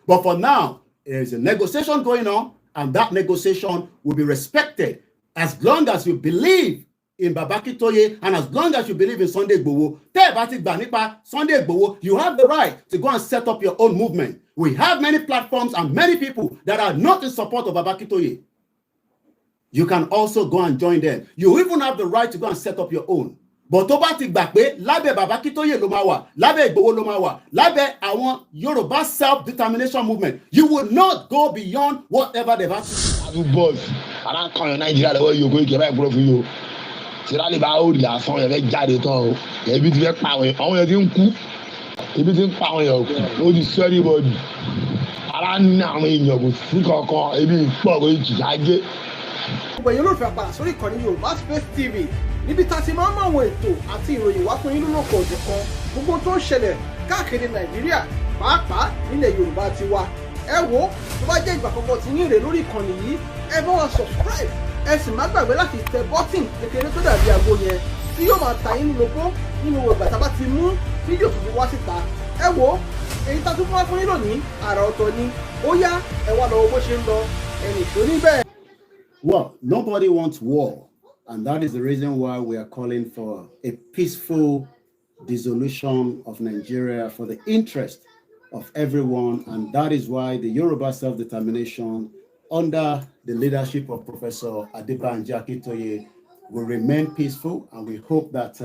But for now, there is a negotiation going on, and that negotiation will be respected as long as you believe in Baba Akintoye and as long as you believe in Sunday Igboho. Sunday Igboho, you have the right to go and set up your own movement. We have many platforms and many people that are not in support of Baba Akintoye. You can also go and join them. You even have the right to go and set up your own. But tó bá ti gbà pé lábẹ́ Baba Akintoye ló máa wà, lábẹ́ Igboho ló máa wà, lábẹ́ àwọn Yoruba self-determination movement, you will not go beyond whatever they've asked you. Boss, ara kan yan Nigeria lọ́wọ́ yìí Koiki báyìí kúrò fún yìí o. Sira lè bá òrì lásán yẹn fẹ́ jáde tán o. Ebi ti fẹ́ pa àwọn yẹn ti ń kú. Ebi ti ń pa àwọn yẹn kú. Ó ti sọ anybody. Ara ní àwọn èèyàn kò sí kankan. Ebi pọ̀ kò jìjà jẹ́. Gbogbo èèyàn ló fẹ́ padà sórí ìkànnì Yorùbá Space TV. Níbi tá a ti máa ń mọ àwọn ètò àti ìròyìn wá fún yín lónà kọ̀ọ̀dù kan gbogbo tó ń ṣẹlẹ̀ káàkiri Nàìjíríà pàápàá nílẹ̀ Yorùbá ti wa. Ẹ wo tó bá jẹ́ ìgbà àkọ́kọ́ tí yín rè lórí ìkànnì yìí ẹ bá wa subscribe ẹ sì má gbàgbé láti tẹ bọ́tìn kékeré tó dàbí aago yẹn tí yóò máa ta yín lóko nínú ìgbà tá a bá ti mú fídíò tuntun wá síta. Ẹ wo èyí tá a tún fún wa fún yín lónìí àrà ọ̀tọ̀ ni ó yá ẹ wá lọ bó ṣe ń lọ ẹnì tó níbẹ̀. Well, nobody wants war. And that is the reason why we are calling for a peaceful dissolution of Nigeria for the interest of everyone. And that is why the Yoruba self-determination under the leadership of Professor Adebanji Akintoye will remain peaceful. And we hope that,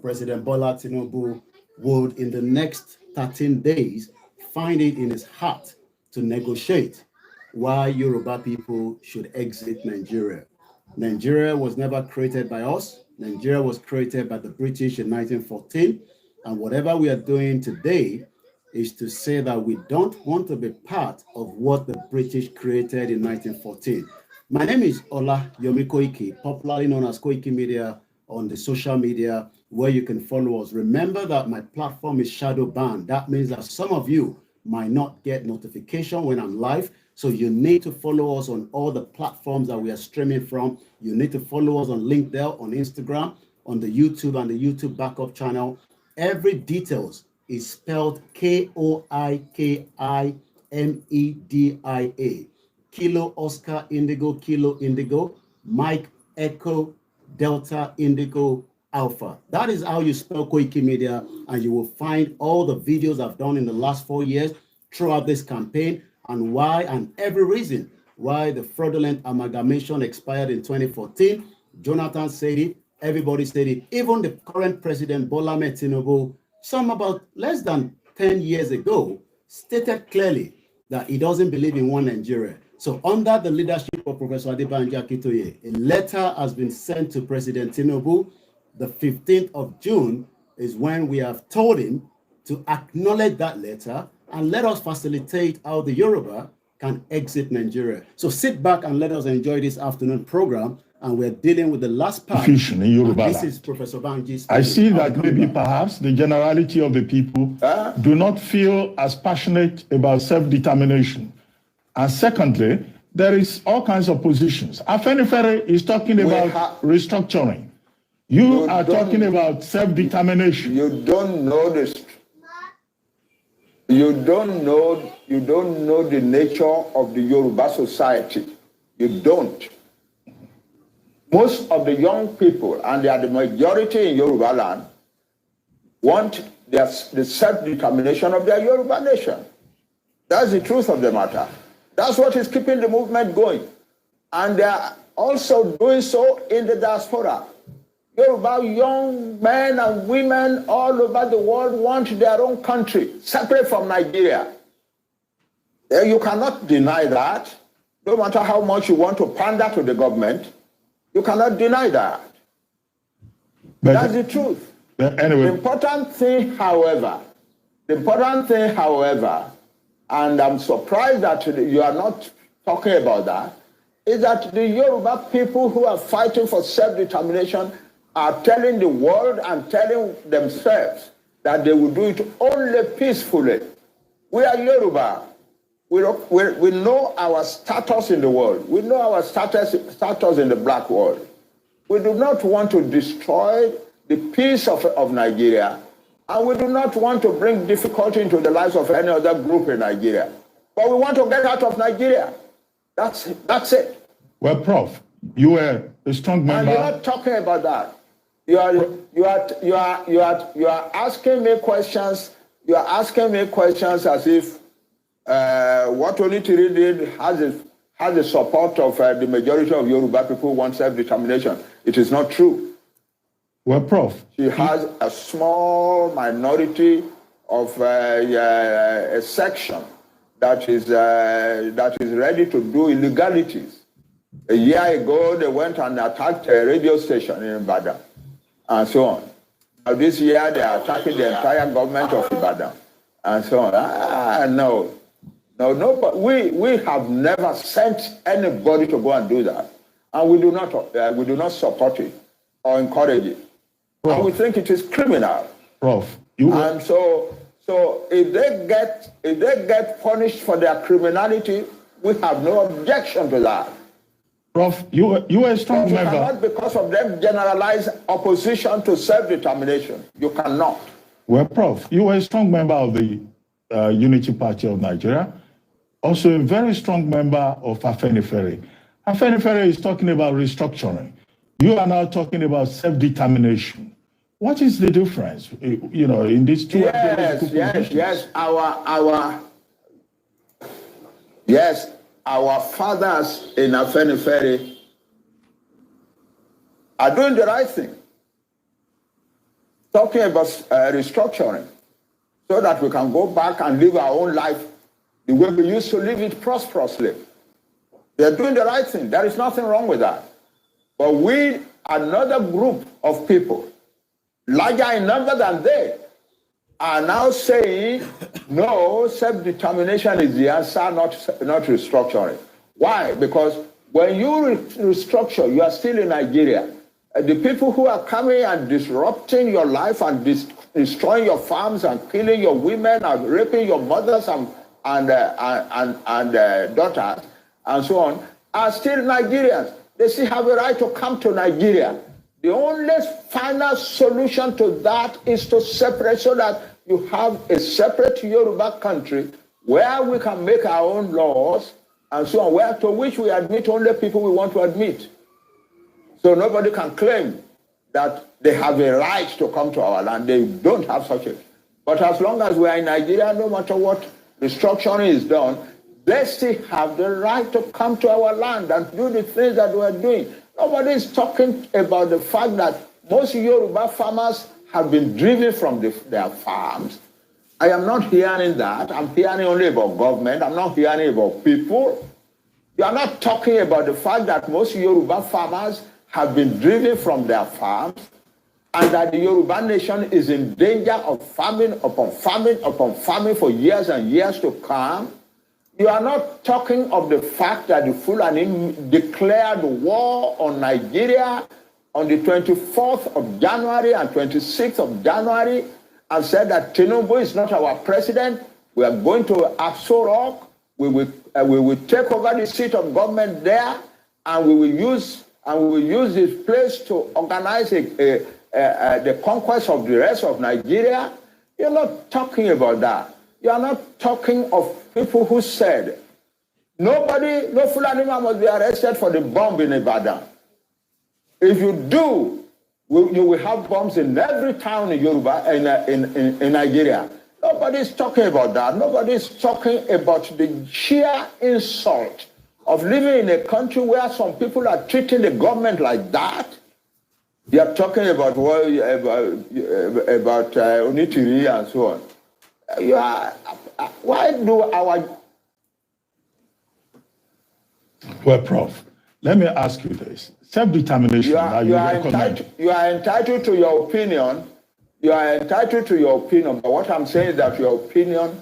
President Bola TINUBU would, in the next 13 days, find it in his heart to negotiate why Yoruba people should exit Nigeria. Nigeria was never created by us. Nigeria was created by the British in 1914. And whatever we are doing today is to say that we don't want to be part of what the British created in 1914. My name is Olayomi Koiki, popularly known as Koiki Media on the social media, where you can follow us. Remember that my platform is shadow banned. That means that some of you might not get notification when I'm live. So you need to follow us on all the platforms that we are streaming from. You need to follow us on LinkedIn, on Instagram, on the YouTube and the YouTube backup channel. Every details is spelled Koikimedia. Kilo Oscar Indigo, Kilo Indigo, Mike Echo Delta Indigo Alpha. That is how you spell Koiki Media, and you will find all the videos I've done in the last 4 years throughout this campaign, and why and every reason why the fraudulent amalgamation expired in 2014. Jonathan said it, everybody said it, even the current president, Bola Ahmed Tinubu, some about less than 10 years ago, stated clearly that he doesn't believe in one Nigeria. So under the leadership of Professor Adebanji Akintoye, a letter has been sent to President Tinubu. The 15th of June is when we have told him to acknowledge that letter and let us facilitate how the Yoruba can exit Nigeria. So sit back and let us enjoy this afternoon program. And we're dealing with the last part. In Yoruba this is Professor Banji. I see that maybe perhaps the generality of the people do not feel as passionate about self-determination. And secondly, there is all kinds of positions. Afenifere is talking about restructuring. You are talking about self-determination. You don't know this. You don't know the nature of the Yoruba society. You don't. Most of the young people, and they are the majority in Yoruba land, want the self-determination of their Yoruba nation. That's the truth of the matter. That's what is keeping the movement going. And they are also doing so in the diaspora. Yoruba young men and women all over the world want their own country, separate from Nigeria. You cannot deny that. No matter how much you want to pander to the government, you cannot deny that. But that's the truth. Anyway. The important thing, however, and I'm surprised that you are not talking about that, is that the Yoruba people who are fighting for self-determination are telling the world and telling themselves that they will do it only peacefully. We are Yoruba. We know our status in the world. We know our status in the black world. We do not want to destroy the peace of Nigeria, and we do not want to bring difficulty into the lives of any other group in Nigeria. But we want to get out of Nigeria. That's it. Well, Prof, you were a strong member. And you're not talking about that. You are asking me questions. You are asking me questions as if what Onitiri did has the support of the majority of Yoruba people who want self-determination. It is not true. Well, Prof, she has a small minority of a section that is ready to do illegalities. A year ago, they went and attacked a radio station in Ibadan, and so on. Now this year, they are attacking the entire government of Ibadan, and so on. No, but we have never sent anybody to go and do that, and we do not support it or encourage it. Prof, and we think it is criminal. Prof, and so if they get punished for their criminality, we have no objection to that. Prof, you are a strong member. You cannot, because of them, generalize opposition to self-determination. You cannot. Well, Prof, you were a strong member of the Unity Party of Nigeria, also a very strong member of Afenifere. Afenifere is talking about restructuring. You are now talking about self-determination. What is the difference, in these two? Yes, our fathers in Afenifere are doing the right thing, talking about restructuring, so that we can go back and live our own life the way we used to live it prosperously. They're doing the right thing. There is nothing wrong with that. But we, another group of people, larger in number than they, are now saying, no, self-determination is the answer, not restructuring. Why? Because when you restructure, you are still in Nigeria. The people who are coming and disrupting your life and destroying your farms and killing your women and raping your mothers and daughters and so on are still Nigerians. They still have a right to come to Nigeria. The only final solution to that is to separate, so that you have a separate Yoruba country where we can make our own laws and so on, to which we admit only people we want to admit. So nobody can claim that they have a right to come to our land. They don't have such a. But as long as we are in Nigeria, no matter what restructuring is done, they still have the right to come to our land and do the things that we are doing. Nobody is talking about the fact that most Yoruba farmers have been driven from their farms. I am not hearing that. I'm hearing only about government. I'm not hearing about people. You are not talking about the fact that most Yoruba farmers have been driven from their farms, and that the Yoruba nation is in danger of famine upon famine upon famine for years and years to come. You are not talking of the fact that the Fulani declared war on Nigeria on the 24th of January and 26th of January and said that TINUBU is not our president. We are going to Aso Rock. We will take over the seat of government there, and we will use this place to organize the conquest of the rest of Nigeria. You're not talking about that. You are not talking of people who said, no Fulani man must be arrested for the bomb in Ibadan. If you do, you will have bombs in every town in Yoruba, in Nigeria. Nobody is talking about that. Nobody is talking about the sheer insult of living in a country where some people are treating the government like that. They are talking about Onitiri and so on. Why do our... Well, Prof, let me ask you this. Self-determination. You are entitled to your opinion. You are entitled to your opinion. But what I'm saying is that your opinion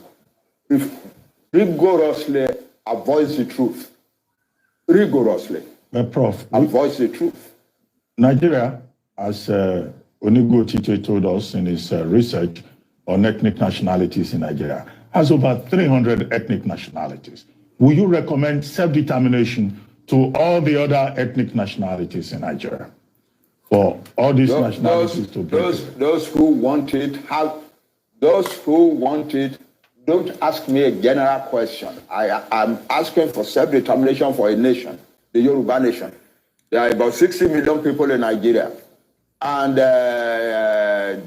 rigorously avoids the truth. Rigorously. Well, Prof, avoids the truth. Nigeria, as Onigo Tite told us in his research on ethnic nationalities in Nigeria, has over 300 ethnic nationalities. Will you recommend self-determination to all the other ethnic nationalities in Nigeria? For all these nationalities to break? Those who want it don't ask me a general question. I'm asking for self-determination for a nation, the Yoruba nation. There are about 60 million people in Nigeria, and their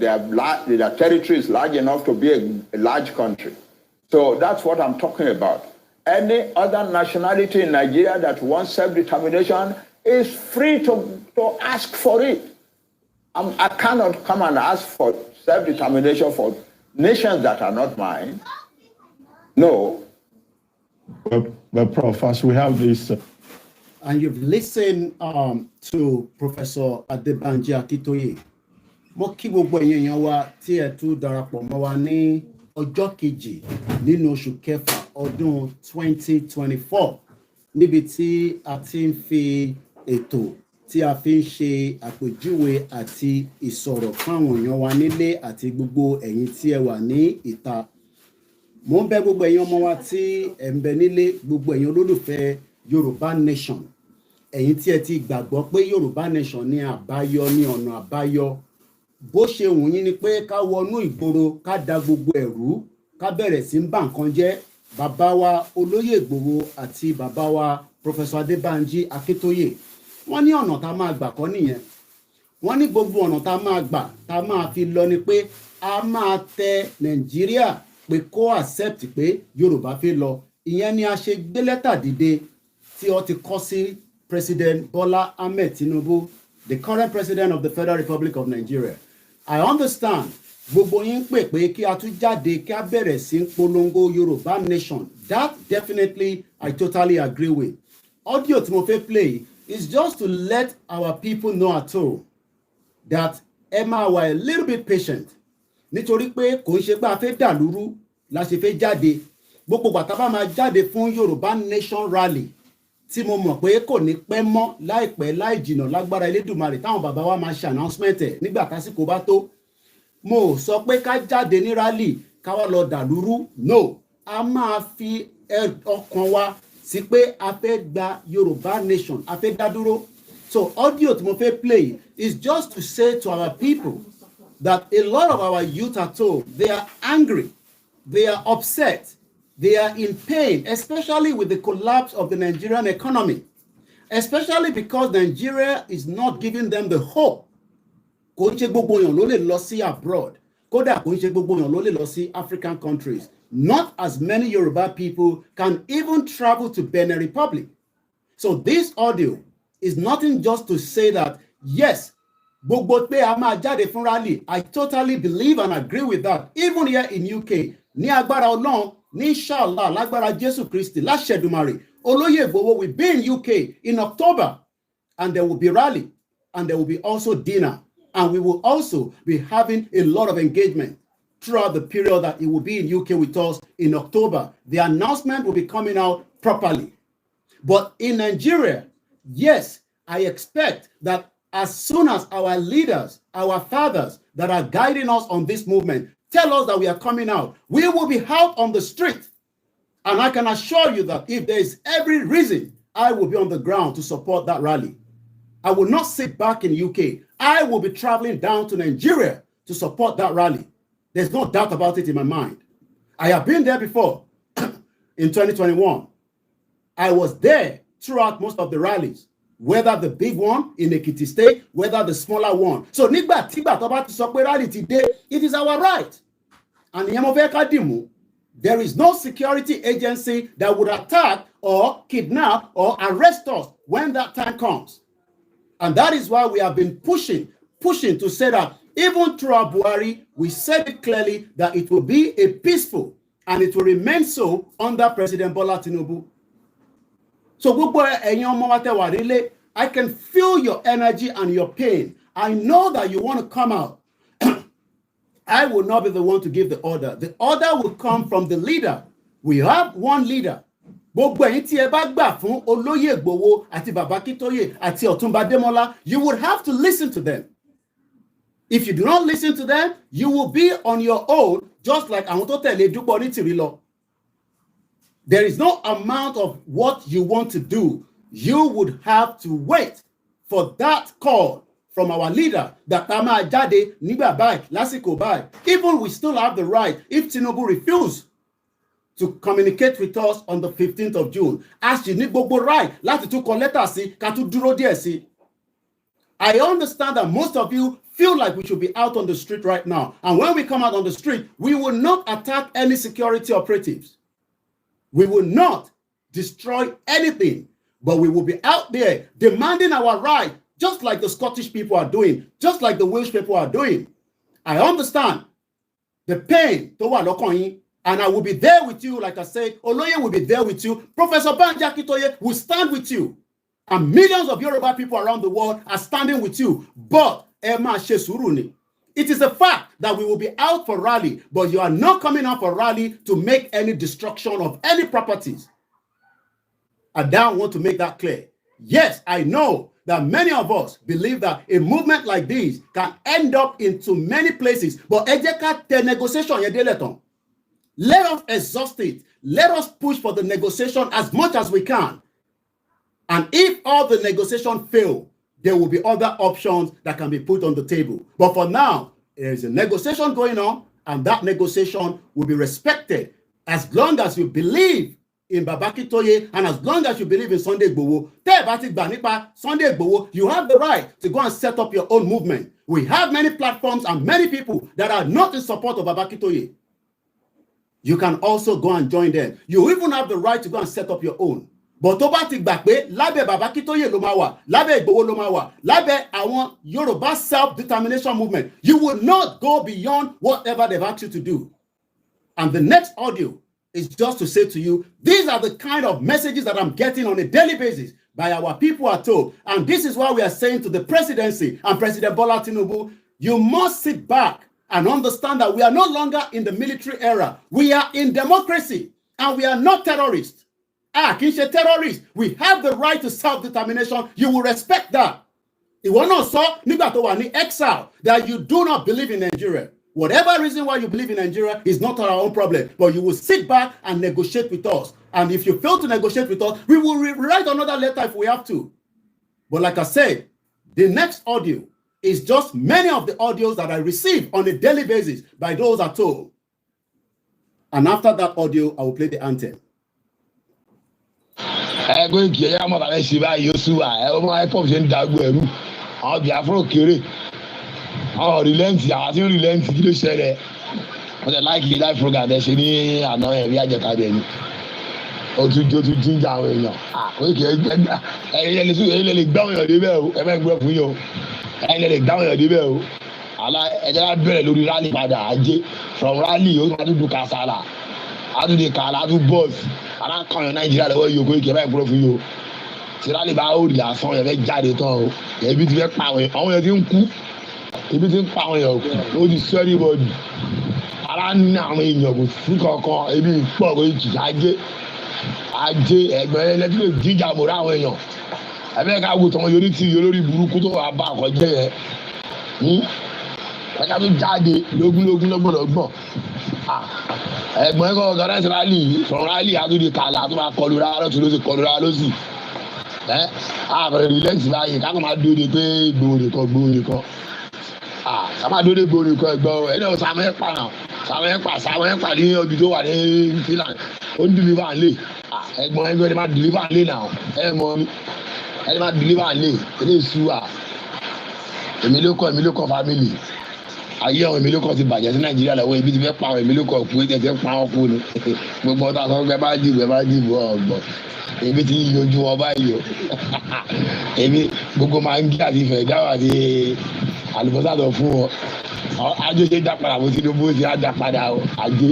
territory is large enough to be a large country. So that's what I'm talking about. Any other nationality in Nigeria that wants self-determination is free to ask for it. I cannot come and ask for self-determination for nations that are not mine. No. But Prof, as we have this... And you've listened to Professor Adebanji Akintoye. Mo kí gbogbo èèyàn wa tí ẹ tún darapọ̀ mọ́ wa ní ọjọ́ kejì nínú oṣù kẹfà ọdún 2024 níbi tí a ti ń fi ètò tí a fi ń ṣe àpèjúwe àti ìsọ̀rọ̀ fáwọn èèyàn wa nílé àti gbogbo ẹ̀yin tí ẹ wà ní ìta. Mo ń bẹ̀ gbogbo ẹ̀yin ọmọ wa tí ẹ ń bẹ nílé, gbogbo ẹ̀yin olólùfẹ́ Yorùbá Nation, ẹ̀yin tí ẹ ti gbàgbọ́ pé Yorùbá Nation ní àbáyọ, ní ọ̀nà àbáyọ. Bó ṣe wù yín ni pé ká wọnú ìgboro, ká da gbogbo ẹ̀rú, ká bẹ̀rẹ̀ sí ń bà nǹkan jẹ́. Bàbá wa Olóyè Ìgbòho àti bàbá wa Professor Adebanji Akintoye, wọ́n ní ọ̀nà tá máa gbà kọ́ nìyẹn. Wọ́n ní gbogbo ọ̀nà tá máa gbà, tá máa fi lọ ni pé a máa tẹ Nàìjíríà pé kó accept pé Yorùbá fẹ́ lọ. Ìyẹn ni a ṣe gbé lẹ́tà dìde tí ó ti kọ sí President Bola Ahmed Tinubu, the current president of the Federal Republic of Nigeria. I understand gbogbo yín pè pé kí a tún jáde kí a bẹ̀rẹ̀ sí polongo Yorùbá Nation. That definitely I totally agree with. Audio tí mo fẹ́ play is just to let our people know at all that ẹ máa wà a little bit patient. Nítorí pé kò ń ṣe pé a fẹ́ dàlúrú la ṣe fẹ́ jáde. Gbogbo gbà tá bá máa jáde fún Yorùbá Nation rally tí mo mọ̀ pé kò ní pẹ́ mọ́ láìpẹ́ láì jìnnà lágbára Elédùmarè táwọn bàbá wa máa ṣe announcement ẹ̀ nígbà tásìkò bá tó. Mo sọ pé ká jáde ní rally ká wá lọ dàlúrú. No, a máa fi ọkàn wa sí pé a fẹ́ gba Yorùbá Nation, a fẹ́ dá dúró. So audio tí mo fẹ́ play is just to say to our people that a lot of our youth are told they are angry, they are upset, they are in pain, especially with the collapse of the Nigerian economy, especially because Nigeria is not giving them the hope. Kò ń ṣe gbogbo èèyàn ló lè lọ sí abroad. Kódà kò ń ṣe gbogbo èèyàn ló lè lọ sí African countries. Not as many Yoruba people can even travel to Benin Republic. So this audio is nothing just to say that, yes, gbogbo pé a máa jáde fún rally. I totally believe and agree with that. Even here in UK, ní agbára Ọlọ́run, ní inshallah, lágbára Jésù Kristi, láṣẹ Èdùmàrè, Olóyè Ìgbòho will be in UK in October, and there will be rally, and there will be also dinner, and we will also be having a lot of engagement throughout the period that it will be in UK with us in October. The announcement will be coming out properly. But in Nigeria, yes, I expect that as soon as our leaders, our fathers that are guiding us on this movement tell us that we are coming out, we will be out on the street. And I can assure you that if there is every reason, I will be on the ground to support that rally. I will not sit back in UK. I will be traveling down to Nigeria to support that rally. There's no doubt about it in my mind. I have been there before in 2021. I was there throughout most of the rallies, whether the big one in Ekiti State, whether the smaller one. So nígbà tígbà tó bá ti sọ pé rally today, it is our right. And ìyẹn mo fẹ́ ká dìmú, there is no security agency that would attack or kidnap or arrest us when that time comes. And that is why we have been pushing to say that even through our Buhari, we said it clearly that it will be a peaceful and it will remain so under President Bola Tinubu. So gbogbo ẹ̀yin ọmọ wa tẹ́ wà nílé, I can feel your energy and your pain. I know that you want to come out. I will not be the one to give the order. The order will come from the leader. We have one leader. Gbogbo ẹ̀yin tí ẹ bá gbà fún Olóyè Ìgbòho àti Bàbá Akintoye àti Ọ̀túnba Adémọ́lá, you would have to listen to them. If you do not listen to them, you will be on your own, just like àwọn tó tẹ̀lé Dúpẹ́ Onítìrí lọ. There is no amount of what you want to do. You would have to wait for that call from our leader that a máa jáde nígbà báyìí, lásìkò báyìí. Even we still have the right, if Tinubu refuse to communicate with us on the 15th of June. As you need gbogbo right, láti tún kọ lẹ́tà sí, ká tún dúró díẹ̀ sí. I understand that most of you feel like we should be out on the street right now. And when we come out on the street, we will not attack any security operatives. We will not destroy anything, but we will be out there demanding our right, just like the Scottish people are doing, just like the Welsh people are doing. I understand the pain to wà lọ́kàn yín, and I will be there with you. Like I said, Oloye will be there with you. Professor Banji Akintoye will stand with you. And millions of Yoruba people around the world are standing with you. But ẹ máa ṣe sùúrù ni. It is a fact that we will be out for rally, but you are not coming out for rally to make any destruction of any properties. I don't want to make that clear. Yes, I know that many of us believe that a movement like this can end up into many places, but ẹ jẹ́ ká tẹ negotiation yẹn délẹ̀ tán. Let us exhaust it. Let us push for the negotiation as much as we can. And if all the negotiation fail, there will be other options that can be put on the table. But for now, there is a negotiation going on, and that negotiation will be respected as long as you believe in Baba Akintoye and as long as you believe in Sunday Igboho. Tẹ́ ẹ bá ti gbà nípa Sunday Igboho, you have the right to go and set up your own movement. We have many platforms and many people that are not in support of Baba Akintoye. You can also go and join them. You even have the right to go and set up your own. But tó bá ti gbà pé lábẹ́ Baba Akintoye ló máa wà, lábẹ́ Igboho ló máa wà, lábẹ́ àwọn Yoruba self-determination movement, you will not go beyond whatever they've asked you to do. And the next audio is just to say to you, these are the kind of messages that I'm getting on a daily basis by our people at home. And this is why we are saying to the presidency and President Bola Tinubu, you must sit back and understand that we are no longer in the military era. We are in democracy, and we are not terrorists. Kì í ṣe terrorists. We have the right to self-determination. You will respect that. Ìwọ náà sọ nígbà tó wà ní exile that you do not believe in Nigeria. Whatever reason why you believe in Nigeria is not our own problem, but you will sit back and negotiate with us. And if you fail to negotiate with us, we will write another letter if we have to. But like I said, the next audio is just many of the audios that I receive on a daily basis by those at home. And after that audio, I will play the anthem. Koiki ẹ̀yà mọ̀ bàbá ṣe báyìí ó sú wa ẹ̀ ọmọ ipop ṣe ń dàgbò ẹ̀rú àwọn Biafra kéré àwọn rìlẹ́ǹtì àwọn tí ń rìlẹ́ǹtì kí ló ṣẹlẹ̀ wọ́n tẹ̀ láìkì live program ẹ̀ ṣe ní àná ẹ̀rí àjẹkadì ẹ̀mí ó tún jíjà àwọn èèyàn Koiki ẹ̀yẹ lè gbáwọn èèyàn débẹ̀ o ẹ̀ bẹ́ẹ̀ gbọ́ fún yín o ẹ̀yẹ lè gbáwọn èèyàn débẹ̀ o àlá ẹ̀jẹ̀ á bẹ̀rẹ̀ lórí rally padà ajé from rally ó máa dúdú kásálà adúlé kàlà adú bọ́ọ̀sì alákọ̀ọ́yàn Nàìjíríà lọ́wọ́ yìí Koiki báyìí gbọ́ fún yìí o tí rally bá ó rí lásán yẹn fẹ́ jáde tán o ẹbí ti fẹ́ pa àwọn yẹn ti ń kú ebi ti ń pa àwọn èèyàn kù ó ti sọ everybody ara ní àwọn èèyàn kò sí kankan ebi pọ̀ Koiki ajé ẹgbẹ́ ẹlẹ́tí lè jíjà mọ́ra àwọn èèyàn ẹbẹ́ ká wò tọmọ yorí tí olórí burúkú tó wà bá àkọ́jẹ́ yẹn ẹ̀ka tó jáde lógún lọ́gbọ̀n ẹ̀gbọ́n ẹ̀kọ́ organize rally from rally àtúndì kàlà tó máa kọlu ra lọ́tún ló sì kọlu ra ló sì àbẹ̀rẹ̀ relax báyìí ká kó máa dóde pé gbòòrè kan ká máa dóde gbòòrè kan ẹ̀gbọ́n ẹ̀ náà sàmẹ́pà ní ọbí tó wà ní Finland ó ń deliver lé ẹ̀gbọ́n ẹni máa deliver lé náà ẹ̀ mọ́ mi ẹni máa deliver lé eléyìí sú wa èmi ló kọ́ family ayé àwọn èmi ló kọ́ ti bàjẹ́ sí Nàìjíríà lọ́wọ́ ibi tí fẹ́ pa àwọn èmi ló kọ́ pé tẹ̀sẹ̀ pa wọn kú ni gbogbo ọ̀tá sọ pé ẹ bá dìbò ọ̀gbọ̀n èmi ti yọjú wọn báyìí o èmi gbogbo máa ń gé àti ìfẹ́ dáwà àti àlùbọ́sà lọ fún wọn ajé ṣe dá padà bó Tinubu ṣe á dá padà o ajé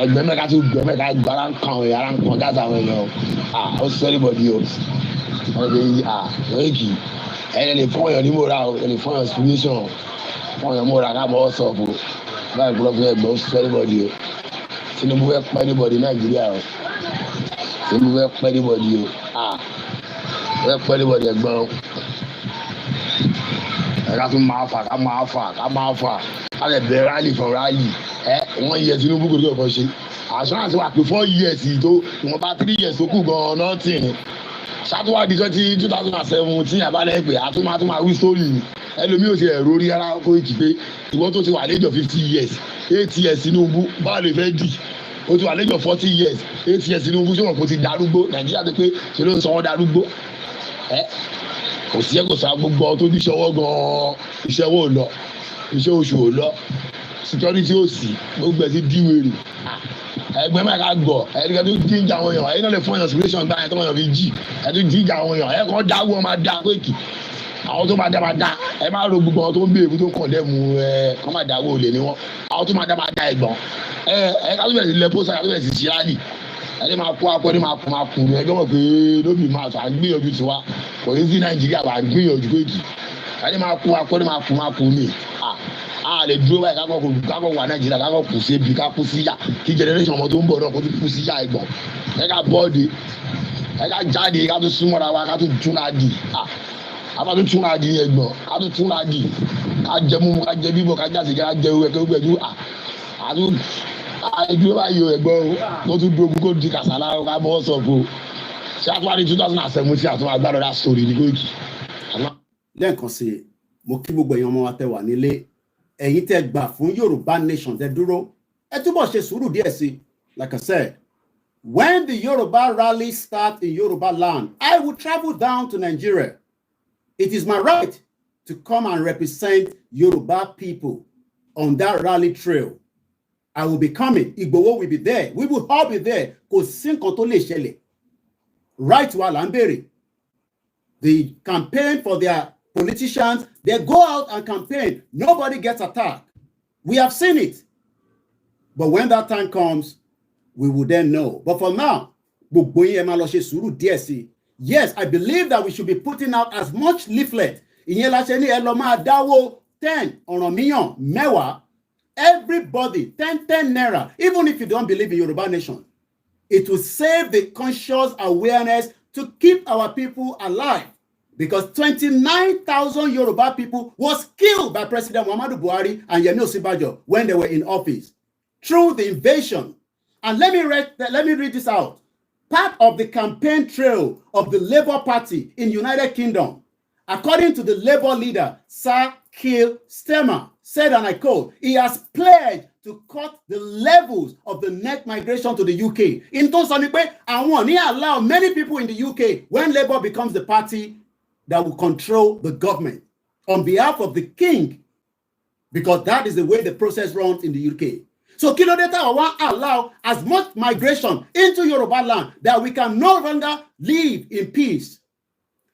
ẹgbẹ́ mẹ́ka tó gbẹ́ mẹ́ka gbára ń kan òye ara ń kan gáàsì àwọn èèyàn ó sọ ẹnìbọ̀dì o ọ̀gbẹ́ Koiki ẹ̀ lè fọyàn ní mọ́ra o ẹ̀ lè fọyàn inspiration wọ́n yàn múra ká bọ́ sọ̀fù báyìí kúrò fún ẹgbẹ́ oṣù fẹ́rẹ́bọ̀dì o Tinubu fẹ́ pẹ́ níbọ̀dì Nàìjíríà o Tinubu fẹ́ pẹ́ níbọ̀dì o fẹ́ pẹ́ níbọ̀dì ẹ̀gbọ́n o ẹ̀ka tún máa fà ká lè bẹ̀rẹ̀ rally for rally wọ́n yẹ Tinubu kò tó kọ́ ṣe assurance wà pé 4 years tó wọ́n bá 3 years tó kù gan-an náà tì ní ṣàtúwádìí 2017 àbálẹ̀ pé àtúmọ̀ wí story ni ẹlòmí ò ti ẹ̀rọ orí ara Koiki pé ìwọ́n tó ti wà lẹ́jọ́ 50 years 8 years Tinubu báwo lè fẹ́ dì ó ti wà lẹ́jọ́ 40 years 8 years Tinubu ṣé wọn kò ti darúgbó Nàìjíríà ti pé ṣe ló ń sọ wọn darúgbó kò sí ẹ̀kọ́ sá gbogbo tó ní ìṣọwọ́ gan-an iṣẹ́ wo lọ iṣẹ́ oṣù ò lọ security ò sí gbogbo ẹ̀ ti díwèrè ẹgbẹ́ máa ká gbọ́ ẹ̀ẹ́dẹ́gbẹ́ tó jíjà àwọn èèyàn ẹ̀yin náà lè fún èèyàn situation gbá yẹn tó wọ́n fi jí ẹ̀ tó jíjà àwọn èèyàn ẹ̀ kàn dáwọ́ wọn máa dá Koiki àwọn tó máa dá ẹ máa ro gbogbo àwọn tó ń béèrè tó ń kàn dẹ́mu kàn máa dáwọ́ olè ni wọ́n àwọn tó máa dá ẹ̀gbọ́n ká tó bẹ̀rẹ̀ sí lẹ́pọ̀ sára tó bẹ̀rẹ̀ sí ṣíláàdì ẹni máa kó akọ ní máa kú ẹgbẹ́ mọ̀ pé lóbi máa tó à ń gbìyànjú tiwa kò ní sí Nàìjíríà wà á gbìyànjú Koiki ẹni máa kó akọ ní máa kú ní a lè dúró báyìí kákọ̀ wà Nàìjíríà kákọ̀ kù sí ebi ká kú síyà kí generation ọmọ tó ń bọ̀ náà kó tó kú síyà ẹ̀gbọ́n ẹ ká bọ́ọ̀dì ẹ ká jáde ká tó súnmọ́ra wa ká tó túnra dì a bá tó túnra dì ẹ̀gbọ́n ká tó túnra dì ká jẹ mímu ká jẹ bíbọ̀ ká jáde ká jẹ owó ẹ̀kẹ́ gbẹ̀dú àdúró báyìí ẹ̀gbọ́n kó tó dogun kó di kàsálà ká bọ́ sọ̀kò ṣé àtúwárí 2017 àtúwá gbàdọ̀ dá sórí ní Koiki. lẹ́ẹ̀kan sí i mo kí gbogbo èèyàn ọmọ wa tẹ́ wà nílé ẹ̀yin tẹ́ gbà fún Yorùbá nation tẹ́ dúró ẹ túbọ̀ ṣe sùúrù díẹ̀ sí i. Like I said, when the Yoruba rally starts in Yoruba land, I will travel down to Nigeria. It is my right to come and represent Yoruba people on that rally trail. I will be coming. Igboho will be there. We will all be there. Kò sí nǹkan tó lè ṣẹlẹ̀. Right wa là ń béèrè. The campaign for their politicians, they go out and campaign. Nobody gets attacked. We have seen it. But when that time comes, we will then know. But for now, gbogbo yín ẹ máa lọ ṣe sùúrù díẹ̀ sí i. Yes, I believe that we should be putting out as much leaflet. Ìyẹn la ṣe ní ẹ lọ máa dáwó 10 ọ̀rànmíyàn mẹ́wàá. Everybody 10 naira. Even if you don't believe in Yoruba nation, it will save the conscious awareness to keep our people alive. Because 29,000 Yoruba people was killed by President Muhammadu Buhari and Yemi Osinbajo when they were in office through the invasion. And let me read this out. Part of the campaign trail of the Labour Party in United Kingdom, according to the Labour leader, Sir Keir Starmer, said, and I quote, he has pledged to cut the levels of the net migration to the UK. In Tosonipe, I want to allow many people in the UK when Labour becomes the party that will control the government on behalf of the king, because that is the way the process runs in the UK. So kí ló dé tá wá allow as much migration into Yoruba land that we can no longer live in peace.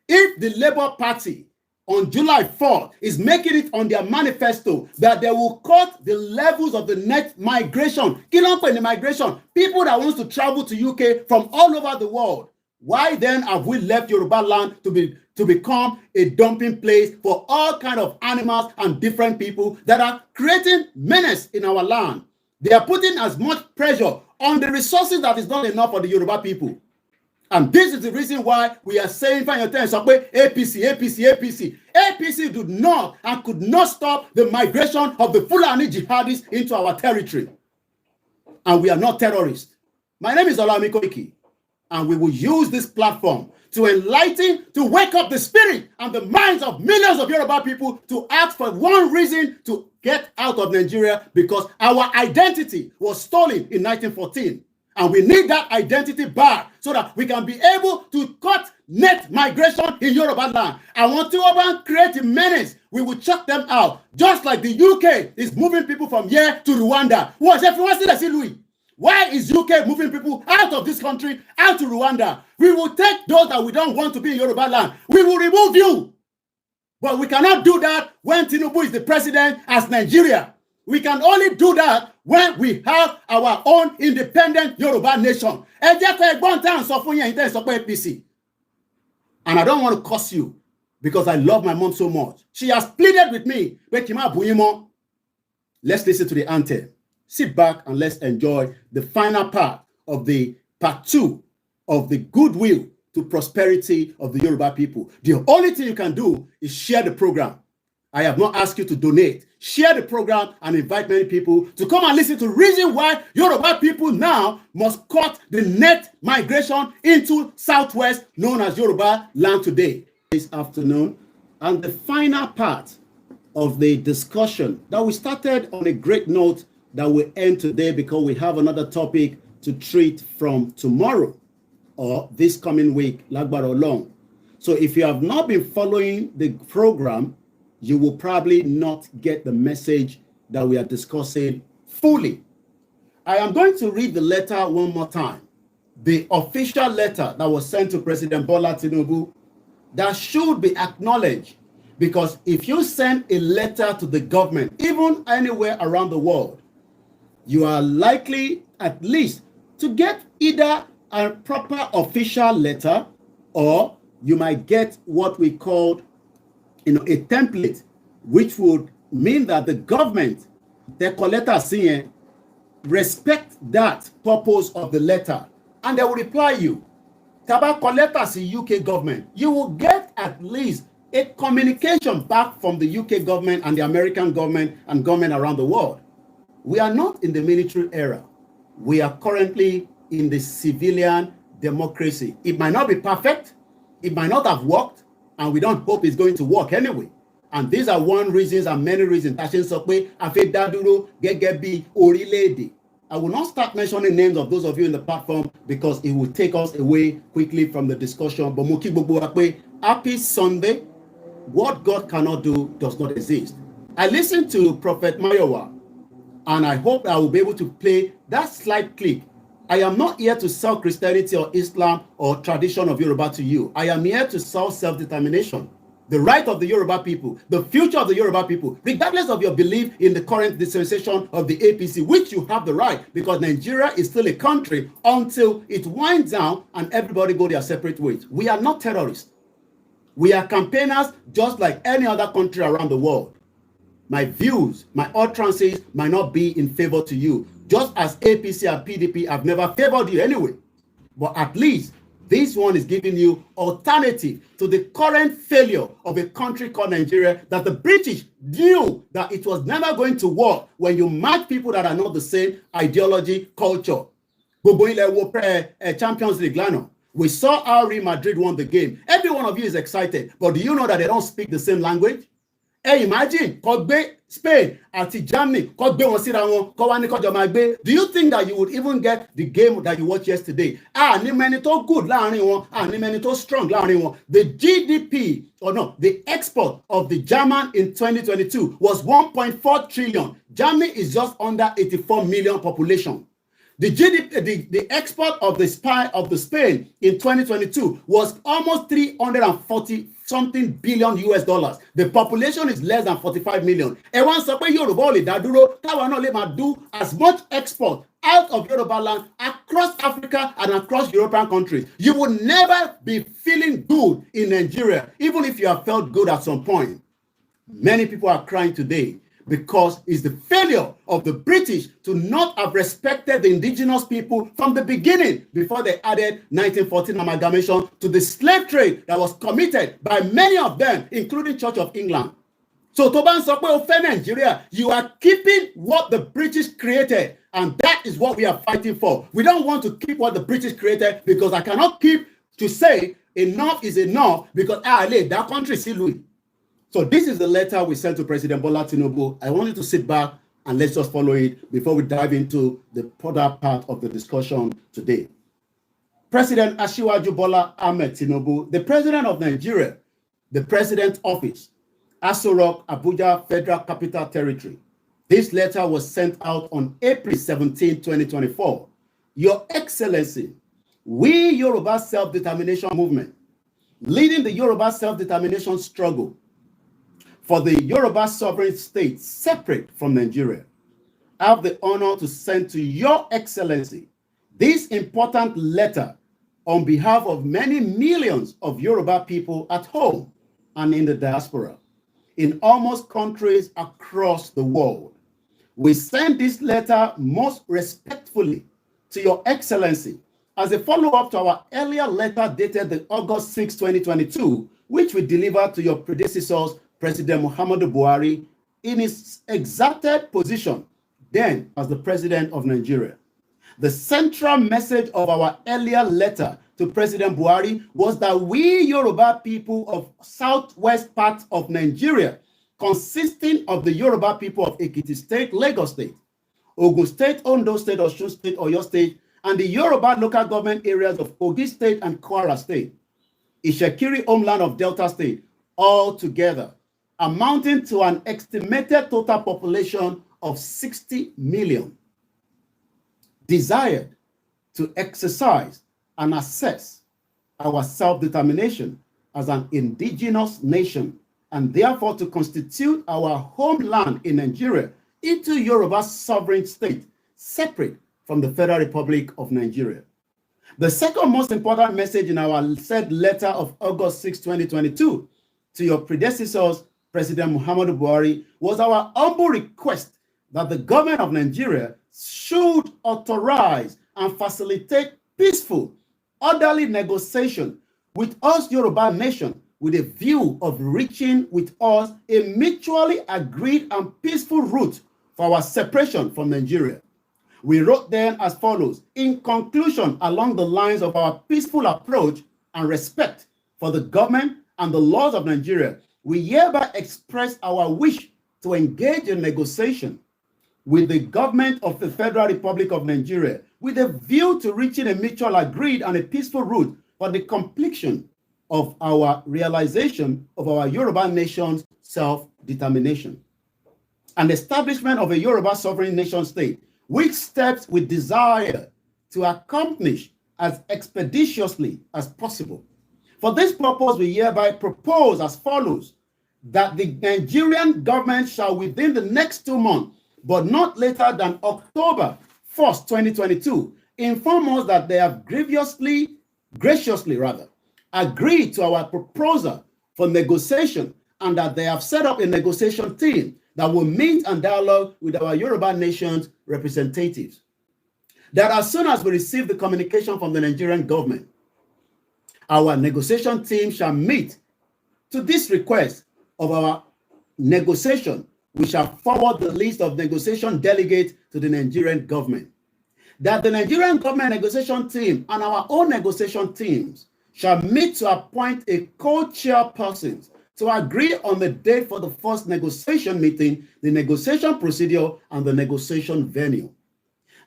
If the Labour Party on July 4th is making it on their manifesto that they will cut the levels of the net migration, kí ló ń pè ní migration, people that want to travel to UK from all over the world, why then have we left Yoruba land to become a dumping place for all kinds of animals and different people that are creating menace in our land? They are putting as much pressure on the resources that is not enough for the Yoruba people. And this is the reason why we are saying, APC did not and could not stop the migration of the Fulani jihadists into our territory. And we are not terrorists. My name is Olayomi Koiki, and we will use this platform to enlighten, to wake up the spirit and the minds of millions of Yoruba people to ask for one reason to get out of Nigeria, because our identity was stolen in 1914. And we need that identity back so that we can be able to cut net migration in Yoruba land. And once you create a menace, we will chuck them out. Just like the UK is moving people from here to Rwanda. Why is UK moving people out of this country, out to Rwanda? We will take those that we don't want to be in Yoruba land. We will remove you. But we cannot do that when TINUBU is the president as Nigeria. We can only do that when we have our own independent Yoruba nation. And I don't want to curse you because I love my mom so much. She has pleaded with me. Let's listen to the anthem. Sit back and let's enjoy the final part of the part 2 of the goodwill to prosperity of the Yoruba people. The only thing you can do is share the program. I have not asked you to donate. Share the program and invite many people to come and listen to the reason why Yoruba people now must cut the net migration into Southwest, known as Yoruba land today. This afternoon, and the final part of the discussion that we started on a great note that will end today, because we have another topic to treat from tomorrow or this coming week, Lagbaro long. So if you have not been following the program, you will probably not get the message that we are discussing fully. I am going to read the letter one more time. The official letter that was sent to President Bola Tinubu that should be acknowledged, because if you send a letter to the government, even anywhere around the world, you are likely at least to get either a proper official letter, or you might get what we call, a template, which would mean that the government, the collector seeing, respect that purpose of the letter, and they will reply you. Taba collectors in UK government, you will get at least a communication back from the UK government and the American government and government around the world. We are not in the military era. We are currently in the civilian democracy. It might not be perfect. It might not have worked, and we don't hope it's going to work anyway. And these are one reasons and many reasons. I will not start mentioning names of those of you in the platform because it will take us away quickly from the discussion. But happy Sunday. What God cannot do does not exist. I listened to Prophet Mayowa, and I hope I will be able to play that slight clip. I am not here to sell Christianity or Islam or tradition of Yoruba to you. I am here to sell self-determination, the right of the Yoruba people, the future of the Yoruba people, regardless of your belief in the current dispensation of the APC, which you have the right, because Nigeria is still a country until it winds down and everybody go their separate ways. We are not terrorists. We are campaigners just like any other country around the world. My views, my utterances might not be in favor to you, just as APC and PDP have never favored you anyway. But at least this one is giving you alternative to the current failure of a country called Nigeria that the British knew that it was never going to work when you match people that are not the same ideology, culture. Champions League, we saw how Real Madrid won the game. Every one of you is excited, but do you know that they don't speak the same language? Hey, imagine, Spain àti Germany, do you think that you would even get the game that you watched yesterday? Ni many to good láàrin wọn, ni many to strong láàrin wọn. The GDP, or no, the export of the German in 2022 was 1.4 trillion. Germany is just under 84 million population. The GDP, the export of the Spain in 2022 was almost 340 something billion US dollars. The population is less than 45 million. Everyone sọ pé Yoruba ò lè dá dúró, táwa náà lè máa do as much export out of Yoruba land across Africa and across European countries. You will never be feeling good in Nigeria, even if you have felt good at some point. Many people are crying today because it's the failure of the British to not have respected the indigenous people from the beginning before they added 1914 amalgamation to the slave trade that was committed by many of them, including Church of England. So Toban Sokwe Ofe Nigeria, you are keeping what the British created, and that is what we are fighting for. We don't want to keep what the British created because I cannot keep to say enough is enough because that country still Louis. So this is the letter we sent to President Bola Tinubu. I want you to sit back and let's just follow it before we dive into the other part of the discussion today. President Asiwaju Bola Ahmed Tinubu, the President of Nigeria, the President's Office, Aso Rock, Abuja, Federal Capital Territory. This letter was sent out on April 17, 2024. Your Excellency, we Yoruba Self-Determination Movement, leading the Yoruba Self-Determination struggle for the Yoruba sovereign state separate from Nigeria, I have the honor to send to Your Excellency this important letter on behalf of many millions of Yoruba people at home and in the diaspora, in almost countries across the world. We send this letter most respectfully to Your Excellency as a follow-up to our earlier letter dated August 6, 2022, which we delivered to your predecessors, President Muhammadu Buhari, in his exalted position then as the President of Nigeria. The central message of our earlier letter to President Buhari was that we Yoruba people of southwest part of Nigeria, consisting of the Yoruba people of Ekiti State, Lagos State, Ogun State, Ondo State, Osun State, Oyo State, and the Yoruba local government areas of Kogi State and Kwara State, Ishekiri homeland of Delta State, all together, amounting to an estimated total population of 60 million, desired to exercise and assess our self-determination as an indigenous nation, and therefore to constitute our homeland in Nigeria into Yoruba sovereign state, separate from the Federal Republic of Nigeria. The second most important message in our said letter of August 6, 2022, to your predecessors, President Muhammadu Buhari, was our humble request that the government of Nigeria should authorize and facilitate peaceful, orderly negotiation with us Yoruba nation with a view of reaching with us a mutually agreed and peaceful route for our separation from Nigeria. We wrote then as follows: in conclusion, along the lines of our peaceful approach and respect for the government and the laws of Nigeria, we hereby express our wish to engage in negotiation with the government of the Federal Republic of Nigeria with a view to reaching a mutual agreed and a peaceful route for the completion of our realization of our Yoruba nation's self-determination. An establishment of a Yoruba sovereign nation state, which steps we desire to accomplish as expeditiously as possible. For this purpose, we hereby propose as follows: that the Nigerian government shall within the next 2 months, but not later than October 1st, 2022, inform us that they have graciously agreed to our proposal for negotiation, and that they have set up a negotiation team that will meet and dialogue with our Yoruba nation's representatives. That as soon as we receive the communication from the Nigerian government, our negotiation team shall meet. To this request of our negotiation, we shall forward the list of negotiation delegates to the Nigerian government. That the Nigerian government negotiation team and our own negotiation teams shall meet to appoint a co-chairperson to agree on the date for the first negotiation meeting, the negotiation procedure, and the negotiation venue.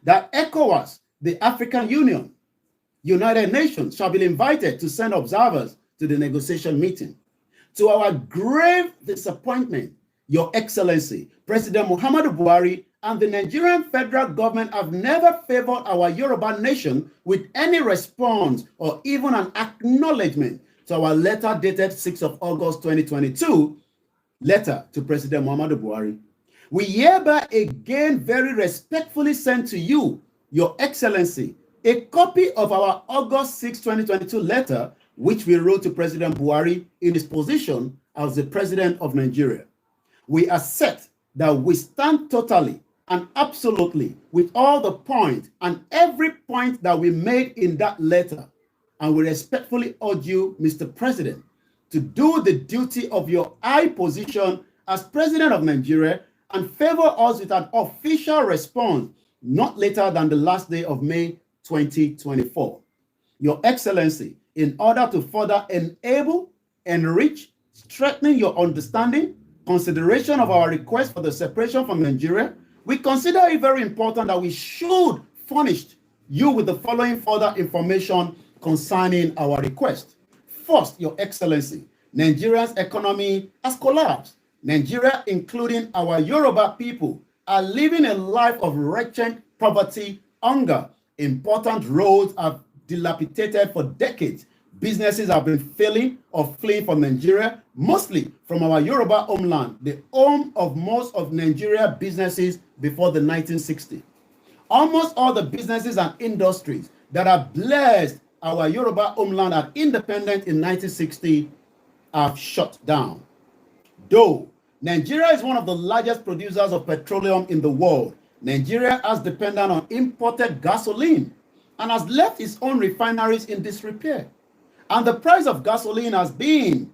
That ECOWAS, the African Union, United Nations shall be invited to send observers to the negotiation meeting. To our grave disappointment, Your Excellency, President Muhammadu Buhari and the Nigerian federal government have never favored our Yoruba nation with any response or even an acknowledgement to our letter dated 6th of August 2022, letter to President Muhammadu Buhari. We hereby again very respectfully send to you, Your Excellency, a copy of our August 6, 2022 letter, which we wrote to President Buhari in his position as the President of Nigeria. We assert that we stand totally and absolutely with all the points and every point that we made in that letter, and we respectfully urge you, Mr. President, to do the duty of your high position as President of Nigeria and favor us with an official response not later than the last day of May 2024. Your Excellency, in order to further enable, enrich, strengthen your understanding, consideration of our request for the separation from Nigeria, we consider it very important that we should furnish you with the following further information concerning our request. First, Your Excellency, Nigeria's economy has collapsed. Nigeria, including our Yoruba people, are living a life of wretched poverty, hunger. Important roads have dilapidated for decades. Businesses have been failing or fleeing from Nigeria, mostly from our Yoruba homeland, the home of most of Nigeria businesses before the 1960s. Almost all the businesses and industries that have blessed our Yoruba homeland and independent in 1960 have shut down. Though Nigeria is one of the largest producers of petroleum in the world, Nigeria has depended on imported gasoline and has left its own refineries in disrepair. And the price of gasoline has been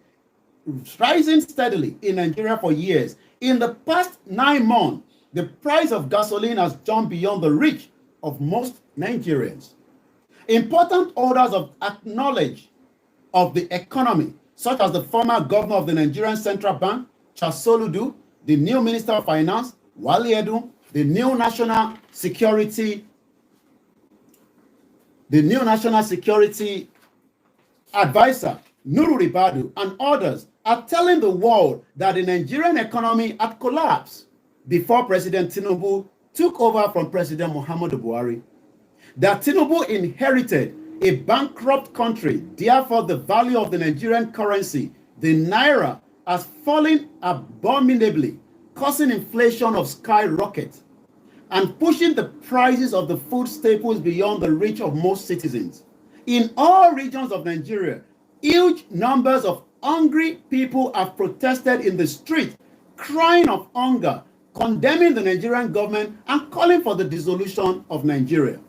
rising steadily in Nigeria for years. In the past 9 months, the price of gasoline has jumped beyond the reach of most Nigerians. Important orders of acknowledge of the economy, such as the former governor of the Nigerian Central Bank, Chasoludu, the new Minister of Finance, Wale Edun, the new National Security the new national security advisor, Nuru Ribadu, and others are telling the world that the Nigerian economy had collapsed before President Tinubu took over from President Muhammadu Buhari. That Tinubu inherited a bankrupt country, therefore the value of the Nigerian currency, the naira, has fallen abominably, causing inflation of skyrocket and pushing the prices of the food staples beyond the reach of most citizens. In all regions of Nigeria, huge numbers of hungry people have protested in the street, crying of hunger, condemning the Nigerian government and calling for the dissolution of Nigeria.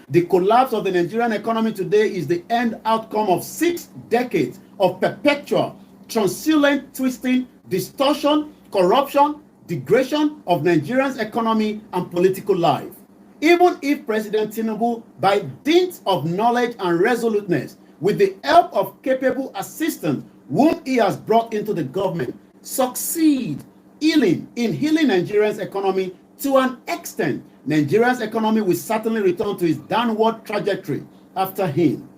The collapse of the Nigerian economy today is the end outcome of 6 decades of perpetual, truculent twisting, distortion, corruption, degradation of Nigeria's economy and political life. Even if President Tinubu, by dint of knowledge and resoluteness, with the help of capable assistants whom he has brought into the government, succeed in healing Nigeria's economy to an extent, Nigeria's economy will certainly return to its downward trajectory after him.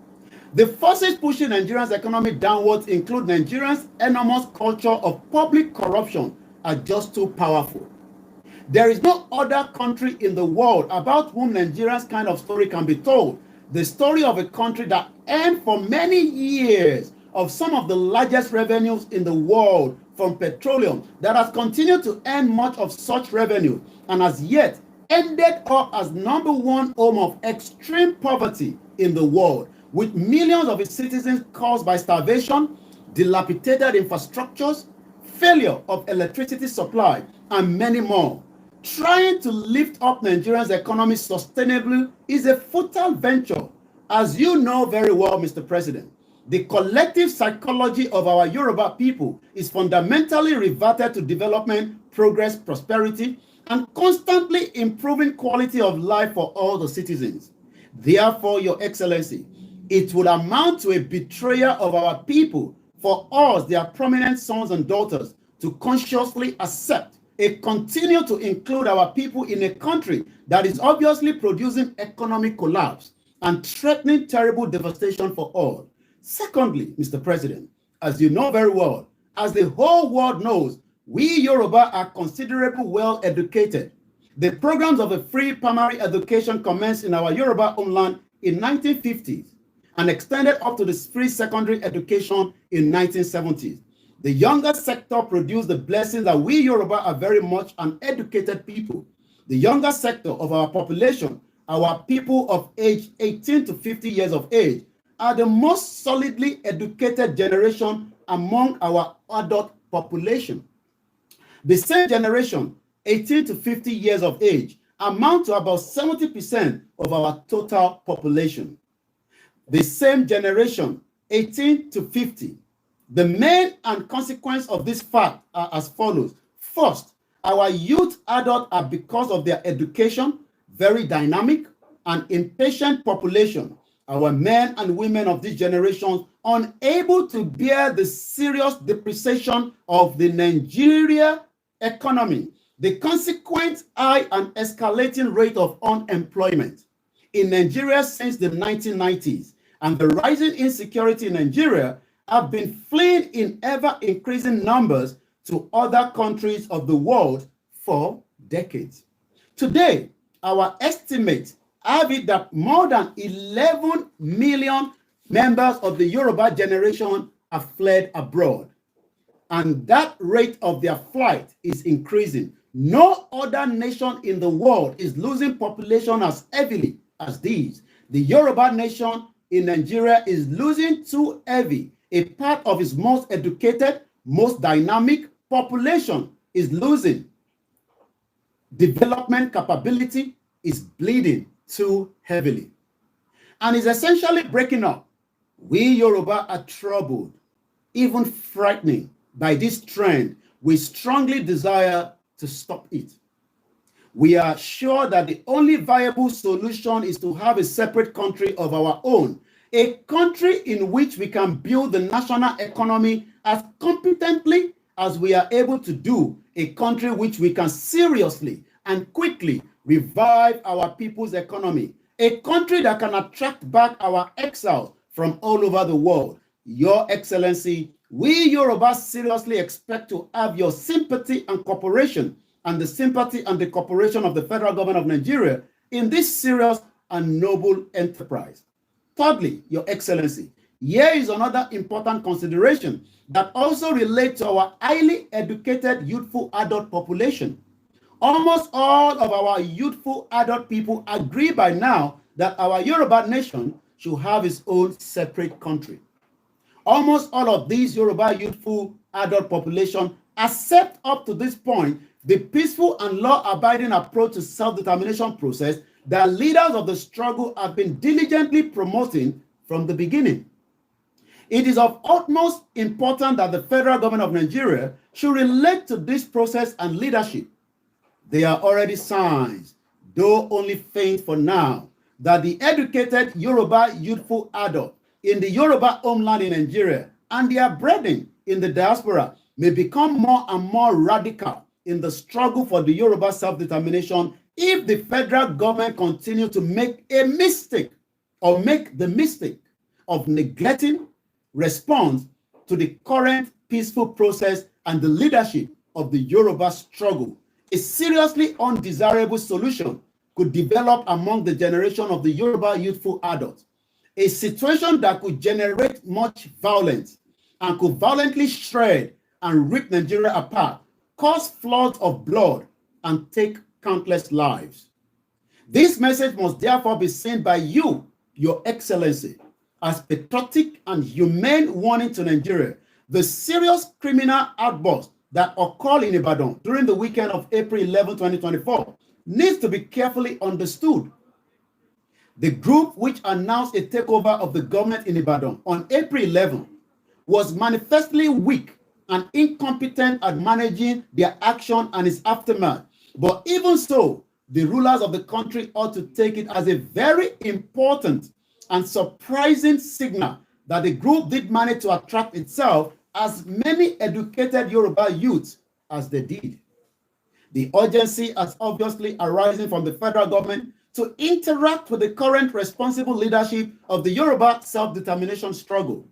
The forces pushing Nigeria's economy downwards include Nigeria's enormous culture of public corruption are just too powerful. There is no other country in the world about whom Nigeria's kind of story can be told. The story of a country that earned for many years of some of the largest revenues in the world from petroleum, that has continued to earn much of such revenue and has yet ended up as #1 home of extreme poverty in the world, with millions of its citizens caused by starvation, dilapidated infrastructures, failure of electricity supply, and many more. Trying to lift up Nigeria's economy sustainably is a futile venture. As you know very well, Mr. President, the collective psychology of our Yoruba people is fundamentally reverted to development, progress, prosperity, and constantly improving quality of life for all the citizens. Therefore, Your Excellency, it would amount to a betrayal of our people for us, their prominent sons and daughters, to consciously accept and continue to include our people in a country that is obviously producing economic collapse and threatening terrible devastation for all. Secondly, Mr. President, as you know very well, as the whole world knows, we Yoruba are considerably well educated. The programs of a free primary education commenced in our Yoruba homeland in 1950s and extended up to the free secondary education in 1970s. The younger sector produced the blessing that we Yoruba are very much an educated people. The younger sector of our population, our people of age 18 to 50 years of age, are the most solidly educated generation among our adult population. The same generation, 18 to 50 years of age, amount to about 70% of our total population. The same generation, 18 to 50. The main and consequence of this fact are as follows. First, our youth adults are, because of their education, very dynamic and impatient population. Our men and women of this generation unable to bear the serious depreciation of the Nigeria economy, the consequent high and escalating rate of unemployment in Nigeria since the 1990s, and the rising insecurity in Nigeria have been fleeing in ever-increasing numbers to other countries of the world for decades. Today, our estimates have it that more than 11 million members of the Yoruba generation have fled abroad. And that rate of their flight is increasing. No other nation in the world is losing population as heavily as these. The Yoruba nation in Nigeria is losing too heavy. A part of its most educated, most dynamic population is losing. Development capability is bleeding too heavily and is essentially breaking up. We Yoruba are troubled, even frightening by this trend. We strongly desire to stop it. We are sure that the only viable solution is to have a separate country of our own, a country in which we can build the national economy as competently as we are able to do, a country which we can seriously and quickly revive our people's economy, a country that can attract back our exiles from all over the world. Your Excellency, we Yorubas seriously expect to have your sympathy and cooperation, and the sympathy and the cooperation of the federal government of Nigeria in this serious and noble enterprise. Thirdly, Your Excellency, here is another important consideration that also relates to our highly educated youthful adult population. Almost all of our youthful adult people agree by now that our Yoruba nation should have its own separate country. Almost all of these Yoruba youthful adult population accept up to this point the peaceful and law-abiding approach to self-determination process that leaders of the struggle have been diligently promoting from the beginning. It is of utmost importance that the federal government of Nigeria should relate to this process and leadership. There are already signs, though only faint for now, that the educated Yoruba youthful adult in the Yoruba homeland in Nigeria and their brethren in the diaspora may become more and more radical in the struggle for the Yoruba self-determination if the federal government continue to make a mistake or make the mistake of neglecting response to the current peaceful process and the leadership of the Yoruba struggle. A seriously undesirable solution could develop among the generation of the Yoruba youthful adults, a situation that could generate much violence and could violently shred and rip Nigeria apart, cause floods of blood, and take countless lives. This message must therefore be seen by you, Your Excellency, as patriotic and humane warning to Nigeria. The serious criminal outburst that occurred in Ibadan during the weekend of April 11, 2024 needs to be carefully understood. The group which announced a takeover of the government in Ibadan on April 11 was manifestly weak and incompetent at managing their action and its aftermath. But even so, the rulers of the country ought to take it as a very important and surprising signal that the group did manage to attract itself as many educated Yoruba youths as they did. The urgency has obviously arisen from the federal government to interact with the current responsible leadership of the Yoruba self-determination struggle.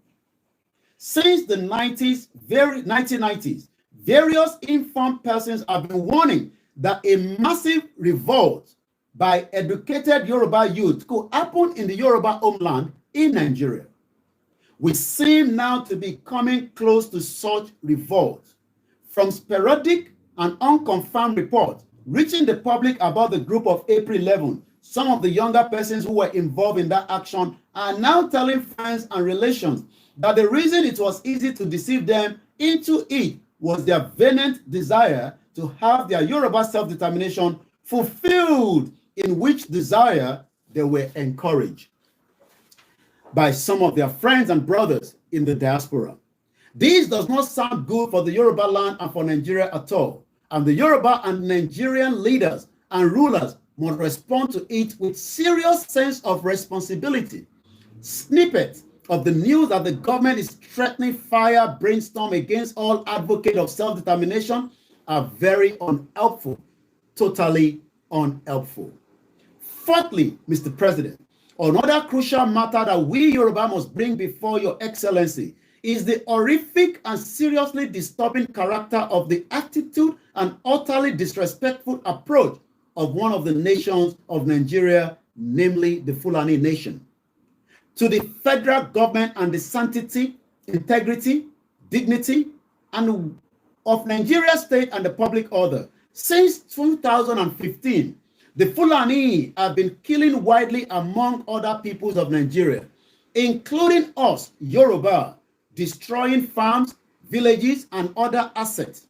Since the 1990s, various informed persons have been warning that a massive revolt by educated Yoruba youth could happen in the Yoruba homeland in Nigeria. We seem now to be coming close to such revolt. From sporadic and unconfirmed reports reaching the public about the group of April 11, some of the younger persons who were involved in that action are now telling friends and relations that the reason it was easy to deceive them into it was their vehement desire to have their Yoruba self-determination fulfilled, in which desire they were encouraged by some of their friends and brothers in the diaspora. This does not sound good for the Yoruba land and for Nigeria at all, and the Yoruba and Nigerian leaders and rulers must respond to it with serious sense of responsibility. Snippets of the news that the government is threatening fire brainstorm against all advocates of self-determination are very unhelpful, totally unhelpful. Fourthly, Mr. President, another crucial matter that we Yoruba must bring before Your Excellency is the horrific and seriously disturbing character of the attitude and utterly disrespectful approach of one of the nations of Nigeria, namely the Fulani nation, to the federal government and the sanctity, integrity, dignity, and of Nigeria state and the public order. Since 2015, the Fulani have been killing widely among other peoples of Nigeria, including us, Yoruba, destroying farms, villages, and other assets,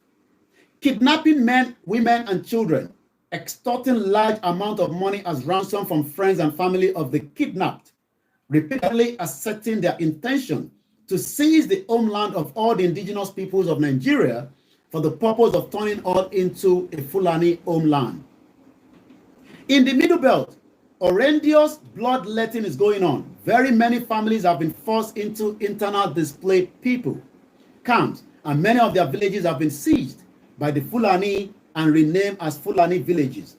kidnapping men, women, and children, extorting large amounts of money as ransom from friends and family of the kidnapped, repeatedly asserting their intention to seize the homeland of all the indigenous peoples of Nigeria for the purpose of turning all into a Fulani homeland. In the Middle Belt, horrendous bloodletting is going on. Very many families have been forced into internal displaced people camps, and many of their villages have been seized by the Fulani and renamed as Fulani villages.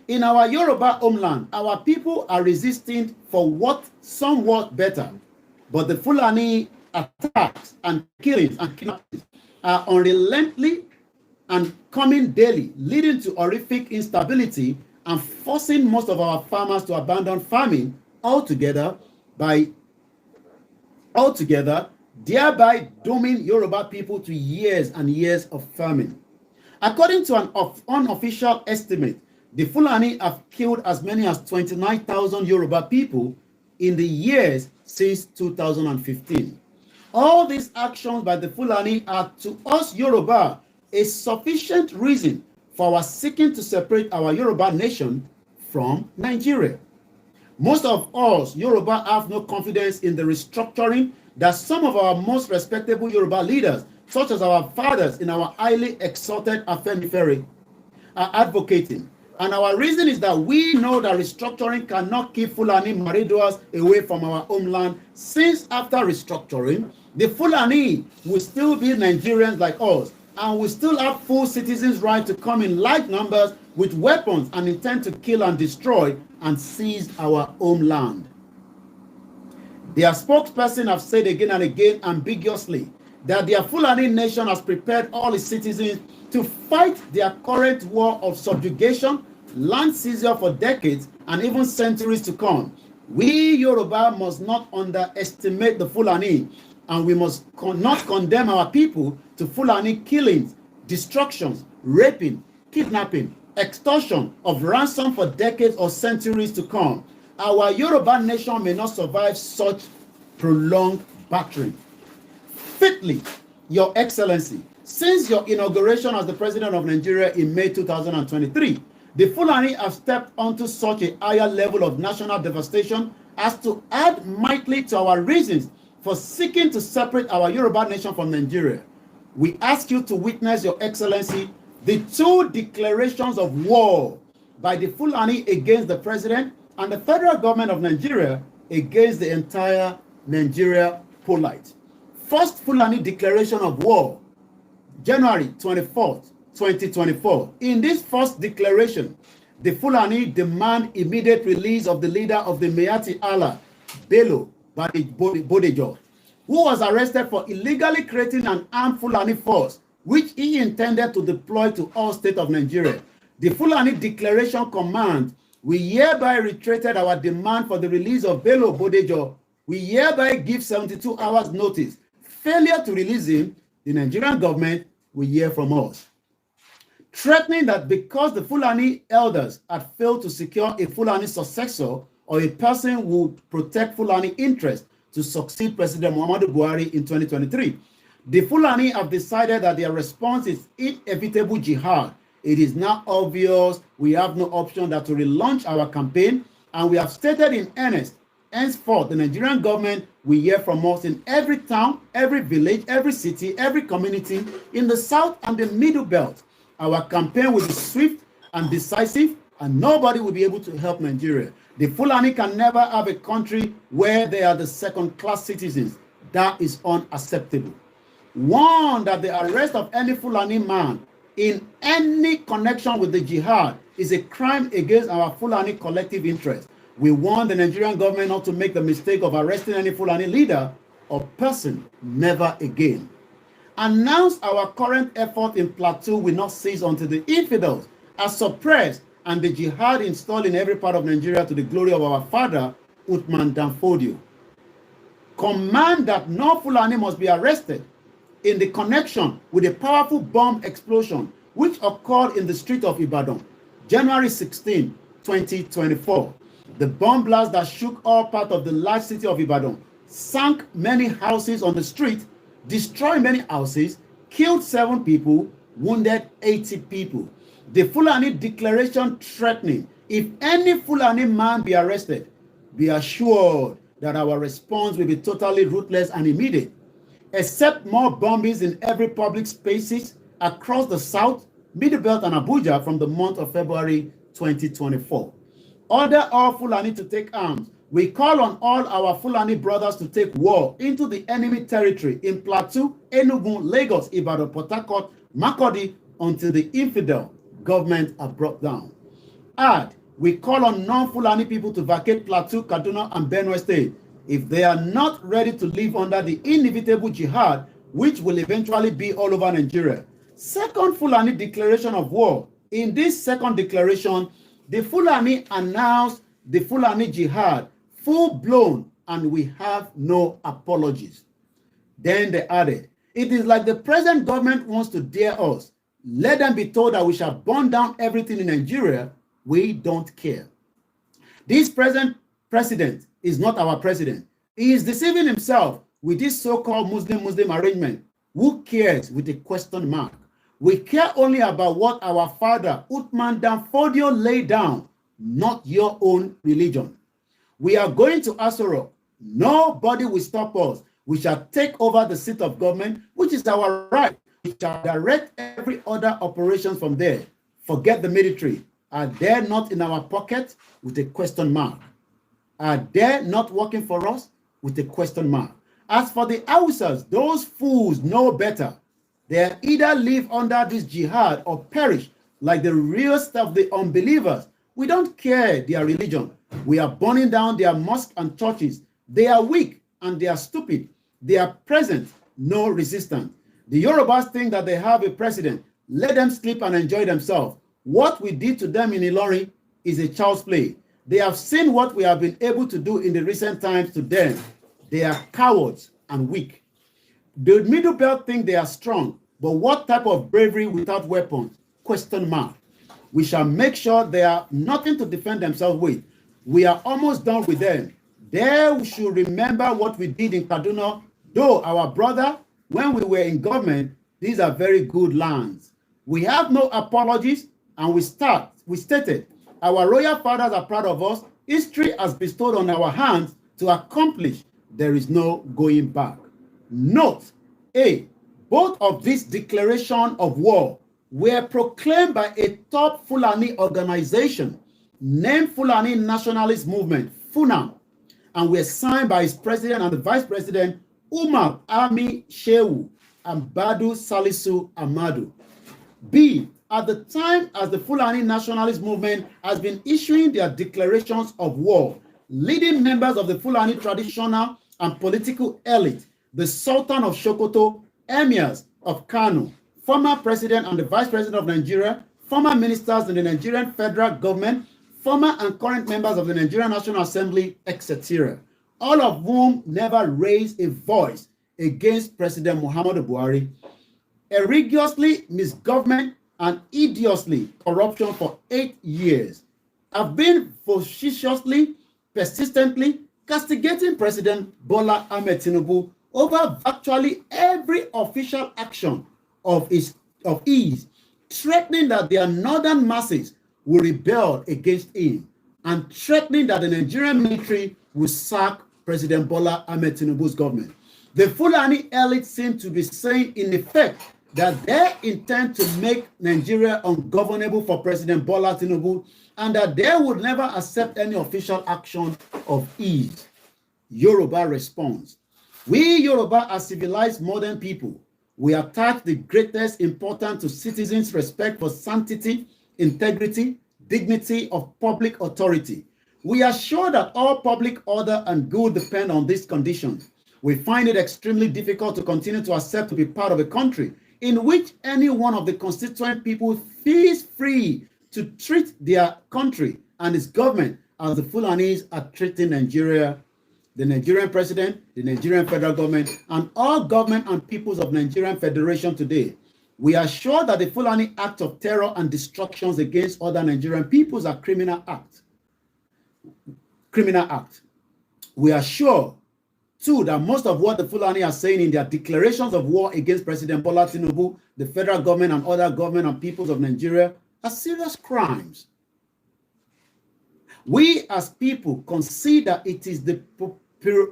In our Yoruba homeland, our people are resisting for what somewhat better, but the Fulani attacks and killings and kidnappings are unrelenting and coming daily, leading to horrific instability and forcing most of our farmers to abandon farming altogether, thereby dooming Yoruba people to years and years of famine. According to an unofficial estimate, the Fulani have killed as many as 29,000 Yoruba people in the years since 2015. All these actions by the Fulani are, to us Yoruba, a sufficient reason for our seeking to separate our Yoruba nation from Nigeria. Most of us Yoruba have no confidence in the restructuring that some of our most respectable Yoruba leaders, such as our fathers in our highly exalted Afenifere, are advocating. And our reason is that we know that restructuring cannot keep Fulani Maridoas away from our homeland, since after restructuring, the Fulani will still be Nigerians like us, and will still have full citizens' right to come in large numbers with weapons and intend to kill and destroy and seize our homeland. Their spokesperson have said again and again ambiguously that their Fulani nation has prepared all its citizens to fight their current war of subjugation, land seizure for decades and even centuries to come. We Yoruba must not underestimate the Fulani, and we must not condemn our people to Fulani killings, destructions, raping, kidnapping, extortion of ransom for decades or centuries to come. Our Yoruba nation may not survive such prolonged battering. Fifthly, Your Excellency, since your inauguration as the President of Nigeria in May 2023, the Fulani have stepped onto such a higher level of national devastation as to add mightily to our reasons for seeking to separate our Yoruba nation from Nigeria. We ask you to witness, Your Excellency, the two declarations of war by the Fulani against the President and the federal government of Nigeria against the entire Nigeria polite. First Fulani declaration of war, January 24th, 2024. In this first declaration, the Fulani demand immediate release of the leader of the Meati Allah, Bello Bodejo, who was arrested for illegally creating an armed Fulani force, which he intended to deploy to all states of Nigeria. The Fulani declaration command, we hereby reiterated our demand for the release of Bello Bodejo. We hereby give 72 hours notice. Failure to release him, the Nigerian government will hear from us. Threatening that because the Fulani elders had failed to secure a Fulani successor or a person who would protect Fulani interests to succeed President Muhammadu Buhari in 2023, the Fulani have decided that their response is inevitable jihad. It is now obvious we have no option than to relaunch our campaign, and we have stated in earnest, henceforth the Nigerian government will hear from us in every town, every village, every city, every community in the south and the middle belt. Our campaign will be swift and decisive, and nobody will be able to help Nigeria. The Fulani can never have a country where they are the second-class citizens. That is unacceptable. One, that the arrest of any Fulani man in any connection with the jihad is a crime against our Fulani collective interest. We want the Nigerian government not to make the mistake of arresting any Fulani leader or person, never again. Announce our current effort in Plateau will not cease until the infidels are suppressed and the jihad installed in every part of Nigeria to the glory of our father, Uthman Danfodio. Command that no Fulani must be arrested in the connection with a powerful bomb explosion which occurred in the street of Ibadan, January 16, 2024. The bomb blast that shook all parts of the large city of Ibadan sank many houses on the street, destroyed many houses, killed 7 people, wounded 80 people. The Fulani declaration threatening, if any Fulani man be arrested, be assured that our response will be totally ruthless and immediate. Except more bombings in every public spaces across the South, Middle Belt and Abuja from the month of February 2024. Order all Fulani to take arms. We call on all our Fulani brothers to take war into the enemy territory in Plateau, Enugu, Lagos, Ibadan, Port Harcourt, Makurdi until the infidel government are brought down. Add, we call on non-Fulani people to vacate Plateau, Kaduna, and Benue State if they are not ready to live under the inevitable jihad, which will eventually be all over Nigeria. Second Fulani declaration of war. In this second declaration, the Fulani announced the Fulani jihad, full-blown, and we have no apologies. Then they added, it is like the present government wants to dare us. Let them be told that we shall burn down everything in Nigeria. We don't care. This present president is not our president. He is deceiving himself with this so-called Muslim arrangement. Who cares with a question mark? We care only about what our father, Uthman Dan Fodio, laid down, not your own religion. We are going to Asoro. Nobody will stop us. We shall take over the seat of government, which is our right. We shall direct every other operation from there. Forget the military. Are they not in our pocket? With a question mark. Are they not working for us? With a question mark. As for the Hausas, those fools know better. They either live under this jihad or perish like the realest of the unbelievers. We don't care their religion. We are burning down their mosques and churches. They are weak and they are stupid. They are present, no resistance. The Yorubas think that they have a president. Let them sleep and enjoy themselves. What we did to them in Ilorin is a child's play. They have seen what we have been able to do in the recent times to them. They are cowards and weak. The Middle Belt think they are strong, but what type of bravery without weapons? Question mark. We shall make sure they have nothing to defend themselves with. We are almost done with them. They should remember what we did in Kaduna. Though our brother, when we were in government, these are very good lands. We have no apologies, and we stated, our royal fathers are proud of us. History has bestowed on our hands to accomplish. There is no going back. Note, A, both of these declarations of war were proclaimed by a top Fulani organization named Fulani Nationalist Movement, FUNAM, and were signed by its president and the vice president, Umar Ami Shehu and Badu Salisu Amadu. B, at the time as the Fulani Nationalist Movement has been issuing their declarations of war, leading members of the Fulani traditional and political elite, the Sultan of Sokoto, emirs of Kano, former president and the vice president of Nigeria, former ministers in the Nigerian federal government, former and current members of the Nigerian National Assembly, etc., all of whom never raised a voice against President Muhammadu Buhari, egregiously misgovernment and idiocy corruption for 8 years, have been vociferously, persistently castigating President Bola Ahmed Tinubu over virtually every official action of his, threatening that their northern masses will rebel against him and threatening that the Nigerian military will sack President Bola Ahmed Tinubu's government. The Fulani elite seem to be saying in effect that they intend to make Nigeria ungovernable for President Bola Tinubu and that they would never accept any official action of ease. Yoruba responds, we Yoruba are civilized modern people. We attach the greatest importance to citizens' respect for sanctity, integrity, dignity of public authority. We are sure that all public order and good depend on these conditions. We find it extremely difficult to continue to accept to be part of a country in which any one of the constituent people feels free to treat their country and its government as the Fulanis are treating Nigeria, the Nigerian president, the Nigerian federal government, and all government and peoples of Nigerian Federation today. We are sure that the Fulani acts of terror and destructions against other Nigerian peoples are criminal acts. We are sure, too, that most of what the Fulani are saying in their declarations of war against President Bola Tinubu, the federal government, and other government and peoples of Nigeria are serious crimes. We as people consider it is the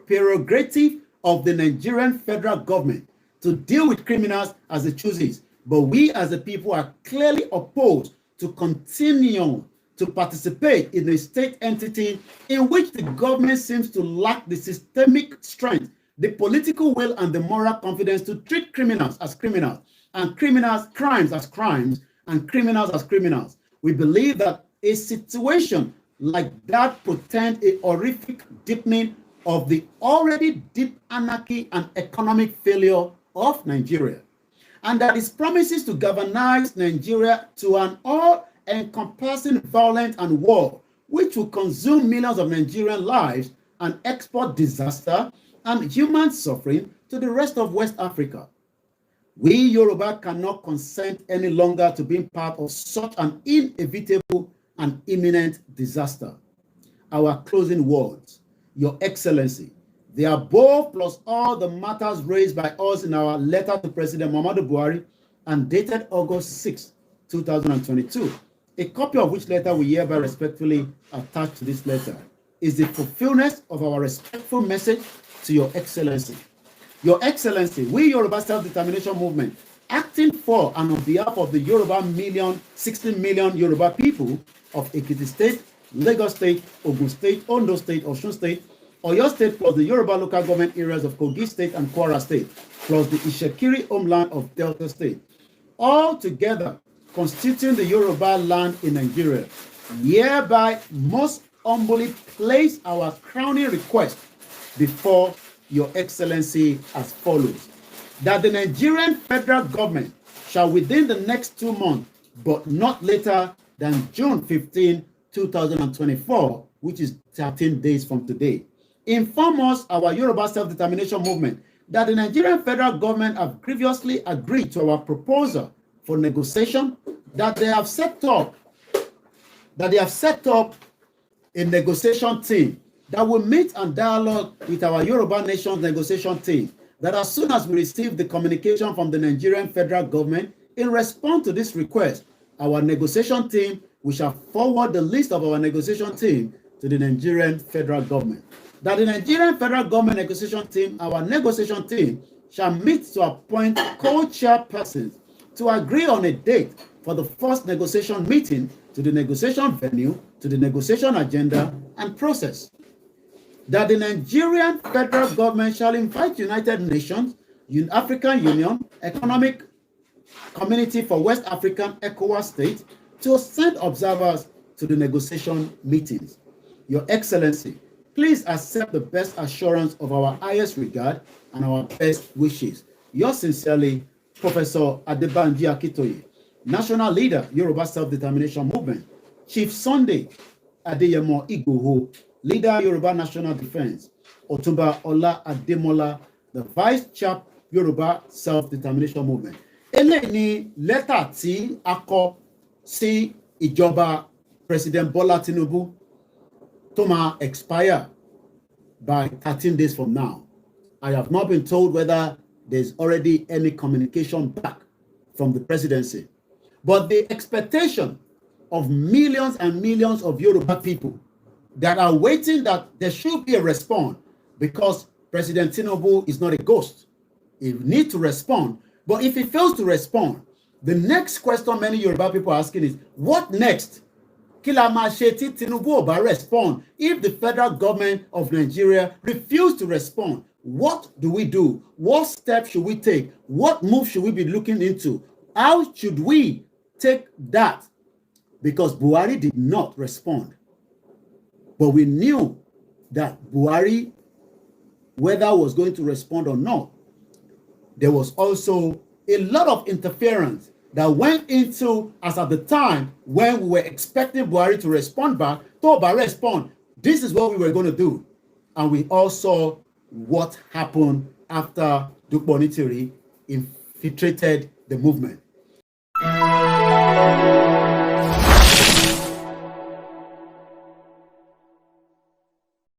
prerogative of the Nigerian federal government to deal with criminals as it chooses, but we as a people are clearly opposed to continue to participate in a state entity in which the government seems to lack the systemic strength, the political will, and the moral confidence to treat criminals as criminals, and crimes as crimes, and criminals as criminals. We believe that a situation like that portend a horrific deepening of the already deep anarchy and economic failure of Nigeria, and that its promises to galvanize Nigeria to an all-encompassing violence and war, which will consume millions of Nigerian lives and export disaster and human suffering to the rest of West Africa. We Yoruba cannot consent any longer to being part of such an inevitable and imminent disaster. Our closing words, Your Excellency, the above plus all the matters raised by us in our letter to President Muhammadu Buhari and dated August 6, 2022, a copy of which letter we hereby respectfully attach to this letter, is the fulfillment of our respectful message to Your Excellency. Your Excellency, we Yoruba Self-Determination Movement, acting for and on behalf of the Yoruba 60 million Yoruba people of Ekiti State, Lagos State, Ogun State, Ondo State, Osun State, Oyo State, plus the Yoruba local government areas of Kogi State and Kwara State, plus the Ishekiri homeland of Delta State, all together constituting the Yoruba land in Nigeria, hereby most humbly place our crowning request before Your Excellency as follows: that the Nigerian federal government shall within the next 2 months, but not later than June 15, 2024, which is 13 days from today, inform us, our Yoruba Self-Determination Movement, that the Nigerian federal government have previously agreed to our proposal for negotiation, that they have set up a negotiation team that will meet and dialogue with our Yoruba Nation's negotiation team, that as soon as we receive the communication from the Nigerian federal government in response to this request, our negotiation team, we shall forward the list of our negotiation team to the Nigerian federal government. That the Nigerian federal government negotiation team, our negotiation team, shall meet to appoint co-chairpersons to agree on a date for the first negotiation meeting, to the negotiation venue, to the negotiation agenda and process. That the Nigerian federal government shall invite United Nations, African Union, Economic Community for West African ECOWAS States to send observers to the negotiation meetings. Your Excellency, please accept the best assurance of our highest regard and our best wishes. Yours sincerely, Professor Adebanji Akitoye, National Leader, Yoruba Self-Determination Movement, Chief Sunday Adeyemo Igboho, Leader, Yoruba National Defense, Otumba Ola Ademola, the Vice Chair, Yoruba Self-Determination Movement. Eléyìí ni lẹ́tà tí a kọ sí ìjọba President Bola Tinubu tó máa expire by 13 days from now. I have not been told whether there's already any communication back from the presidency. But the expectation of millions and millions of Yoruba people that are waiting that there should be a response, because President Tinubu is not a ghost. He needs to respond. But if he fails to respond, the next question many Yoruba people are asking is, what next? Kí la máa ṣe tí Tinubu ò bá respond? If the federal government of Nigeria refuse to respond, what do we do? What steps should we take? What move should we be looking into? How should we take that? Because Buhari did not respond. But we knew that Buhari, whether was going to respond or not, there was also a lot of interference that went into, as at the time when we were expecting Buhari to respond back, to respond, this is what we were going to do. And we all saw what happened after Dukbonitiri infiltrated the movement.